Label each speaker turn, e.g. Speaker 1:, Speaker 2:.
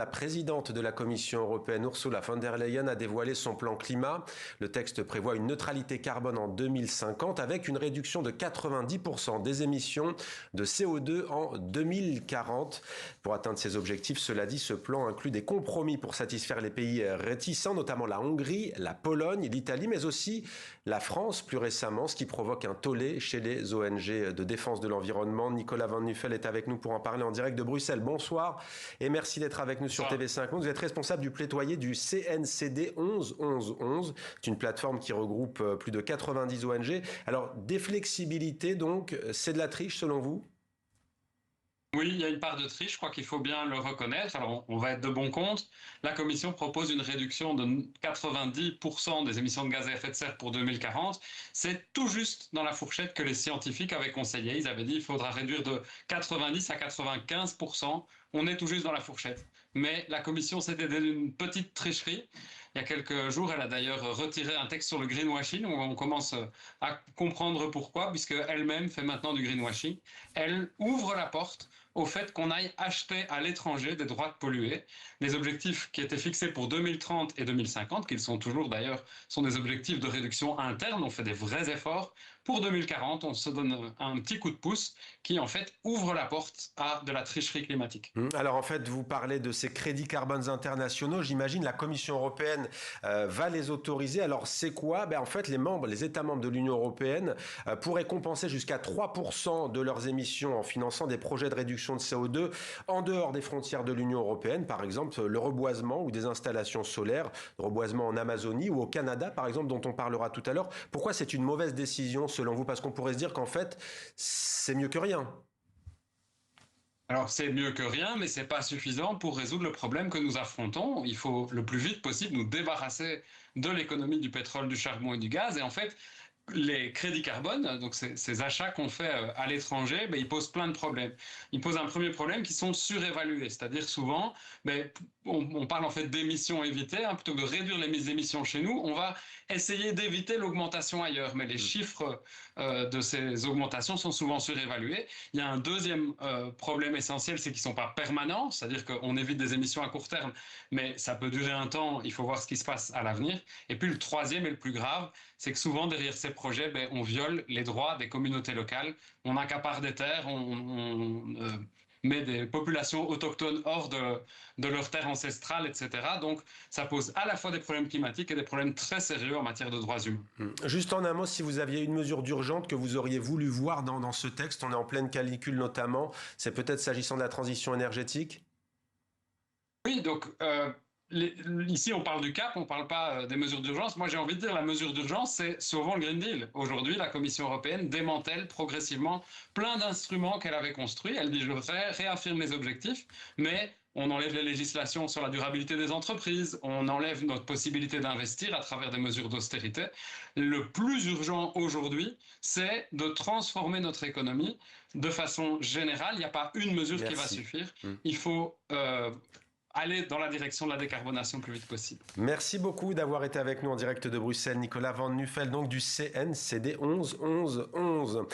Speaker 1: La présidente de la Commission européenne, Ursula von der Leyen, a dévoilé son plan climat. Le texte prévoit une neutralité carbone en 2050 avec une réduction de 90% des émissions de CO2 en 2040. Pour atteindre ces objectifs, cela dit, ce plan inclut des compromis pour satisfaire les pays réticents, notamment la Hongrie, la Pologne, l'Italie, mais aussi la France plus récemment, ce qui provoque un tollé chez les ONG de défense de l'environnement. Nicolas Van Nuffel est avec nous pour en parler en direct de Bruxelles. Bonsoir et merci d'être avec nous sur TV5 Monde. Vous êtes responsable du plaidoyer du CNCD 11-11-11. C'est une plateforme qui regroupe plus de 90 ONG. Alors, des flexibilités, donc, c'est de la triche selon vous ?
Speaker 2: Oui, il y a une part de triche, je crois qu'il faut bien le reconnaître. Alors, on va être de bon compte. La Commission propose une réduction de 90% des émissions de gaz à effet de serre pour 2040. C'est tout juste dans la fourchette que les scientifiques avaient conseillé. Ils avaient dit qu'il faudra réduire de 90 à 95%. On est tout juste dans la fourchette. Mais la Commission s'est aidée d'une petite tricherie. Il y a quelques jours, elle a d'ailleurs retiré un texte sur le greenwashing, où on commence à comprendre pourquoi, puisque elle-même fait maintenant du greenwashing. Elle ouvre la porte au fait qu'on aille acheter à l'étranger des droits de polluer. Les objectifs qui étaient fixés pour 2030 et 2050, qu'ils sont toujours d'ailleurs, sont des objectifs de réduction interne. On fait des vrais efforts. Pour 2040, on se donne un petit coup de pouce qui, en fait, ouvre la porte à de la tricherie climatique.
Speaker 1: Alors, en fait, vous parlez de ces crédits carbone internationaux. J'imagine la Commission européenne va les autoriser. Alors, c'est quoi ? En fait, les États membres de l'Union européenne pourraient compenser jusqu'à 3% de leurs émissions en finançant des projets de réduction de CO2 en dehors des frontières de l'Union européenne, par exemple le reboisement ou des installations solaires, le reboisement en Amazonie ou au Canada, par exemple, dont on parlera tout à l'heure. Pourquoi c'est une mauvaise décision selon vous ? Parce qu'on pourrait se dire qu'en fait, c'est mieux que rien.
Speaker 2: Alors c'est mieux que rien, mais c'est pas suffisant pour résoudre le problème que nous affrontons. Il faut le plus vite possible nous débarrasser de l'économie du pétrole, du charbon et du gaz. Et en fait, les crédits carbone, donc ces achats qu'on fait à l'étranger, ils posent plein de problèmes. Ils posent un premier problème qui sont surévalués, c'est-à-dire souvent, on parle en fait d'émissions évitées, plutôt que de réduire les émissions chez nous, on va essayer d'éviter l'augmentation ailleurs. Mais les chiffres de ces augmentations sont souvent surévalués. Il y a un deuxième problème essentiel, c'est qu'ils sont pas permanents, c'est-à-dire qu'on évite des émissions à court terme, mais ça peut durer un temps, il faut voir ce qui se passe à l'avenir. Et puis le troisième et le plus grave, c'est que souvent derrière ces projets, on viole les droits des communautés locales, on accapare des terres, on met des populations autochtones hors de leurs terres ancestrales, etc. Donc ça pose à la fois des problèmes climatiques et des problèmes très sérieux en matière de droits humains.
Speaker 1: Juste en un mot, si vous aviez une mesure d'urgence que vous auriez voulu voir dans ce texte, on est en pleine canicule notamment, c'est peut-être s'agissant de la transition énergétique ?
Speaker 2: Oui, donc ici on parle du cap, on ne parle pas des mesures d'urgence. Moi j'ai envie de dire la mesure d'urgence, c'est sauvons le Green Deal. Aujourd'hui, la Commission européenne démantèle progressivement plein d'instruments qu'elle avait construits. Elle dit je réaffirme les objectifs, mais on enlève les législations sur la durabilité des entreprises, on enlève notre possibilité d'investir à travers des mesures d'austérité. Le plus urgent aujourd'hui, c'est de transformer notre économie de façon générale. Il n'y a pas une mesure qui va suffire. Il faut aller dans la direction de la décarbonation le plus vite possible.
Speaker 1: Merci beaucoup d'avoir été avec nous en direct de Bruxelles. Nicolas Van Nuffel, donc du CNCD 11-11-11.